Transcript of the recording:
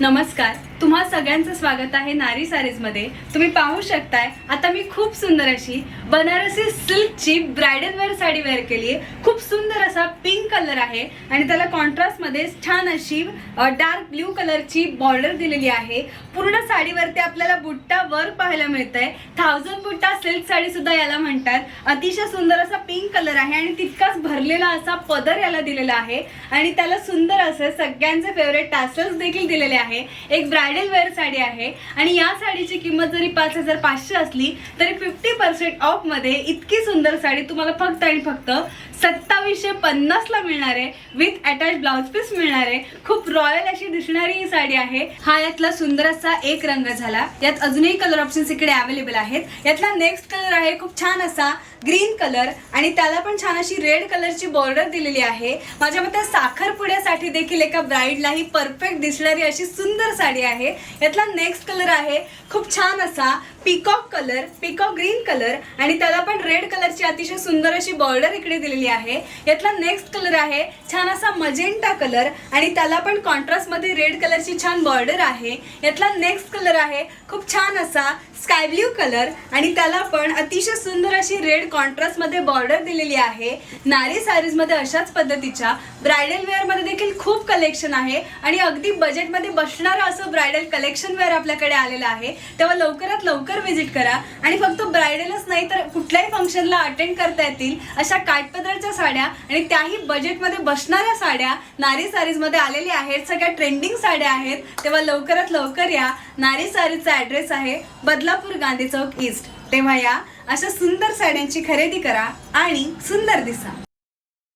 नमस्कार, तुम्हा सगळ्यांचं स्वागत आहे नारी सारीज मध्ये। तुम्ही पाहू शकताय आता मी खूप सुंदर अशी बनारसी सिल्कची ब्राइडल वेअर साडी वेअर केली आहे। खूप सुंदर असा पिंक कलर आहे आणि त्याला कॉन्ट्रास्ट मध्ये छान अशी डार्क ब्लू कलरची बॉर्डर दिलेली आहे। पूर्ण साडीवरती आपल्याला बुट्टा वर्क पाहायला मिळतंय। 1000 बुट्टा सिल्क साडी सुद्धा याला म्हणतात। अतिशय सुंदर असा पिंक कलर आहे आणि तितकाच भरलेला असा पदर याला दिलेला आहे आणि त्याला सुंदर असे सगळ्यांचे फेवरेट टॅसल्स देखील दिलेले आहे। एक ब्राइडल वेअर साडी आहे आणि या साडीची किंमत जरी 5500 असली तरी 50% ऑफ मध्ये इतकी सुंदर साडी तुम्हाला फक्त आणि फक्त 2750 ला मिळणार आहे। विथ अटॅच ब्लाउज पीस मिळणार आहे। खूप रॉयल अशी दिसणारी ही साडी आहे। हा यातला सुंदर असा एक रंग झाला। यात अजूनही कलर ऑप्शन्स इकडे अवेलेबल आहेत। यातला नेक्स्ट कलर आहे खूप छान असा ग्रीन कलर आणि त्याला पण छान अशी रेड कलरची बॉर्डर दिलेली आहे। माझ्या मते साखरपुड्यासाठी देखील एका ब्राइडला ही परफेक्ट दिसणारी अशी सुंदर साडी आहे। यातला नेक्स्ट कलर आहे खूप छान असा peacock colour, peacock green colour आणि त्याला पण रेड कलरची अतिशय सुंदर अशी बॉर्डर इकडे दिलेली आहे। यातला नेक्स्ट कलर आहे छान असा मजेंटा कलर आणि त्याला पण कॉन्ट्रास्ट मध्ये रेड कलरची छान बॉर्डर आहे। यातला नेक्स्ट कलर आहे खूप छान असा स्काय ब्लू कलर आणि त्याला पण अतिशय सुंदर अशी रेड कॉन्ट्रास्ट मध्ये बॉर्डर दिलेली आहे। नारी सारीज मध्ये अशाच पद्धतीच्या ब्राइडल वेअर मध्ये देखील खूप कलेक्शन आहे आणि अगदी बजेट मध्ये बसणारं असं ब्राइडल कलेक्शन वेअर आपल्याकडे आलेलं आहे। तेव्हा लवकरात लवकर विजिट करा आणि फक्त ब्राइडलच नाही तर कुठल्याही फंक्शनला अटेंड करता येतील अशा काठपदरच्या साड्या आणि त्याही बजेट मध्ये बसणाऱ्या साड्या नारी सारीज मध्ये आलेल्या आहेत। सगळ्या ट्रेंडिंग साड्या आहेत। तेव्हा लवकरात लवकर या। नारी सारीजचा ॲड्रेस आहे बदलापूर गांधी चौक ईस्ट। तेव्हा या, अशा सुंदर साड्यांची खरेदी करा आणि सुंदर दिसा।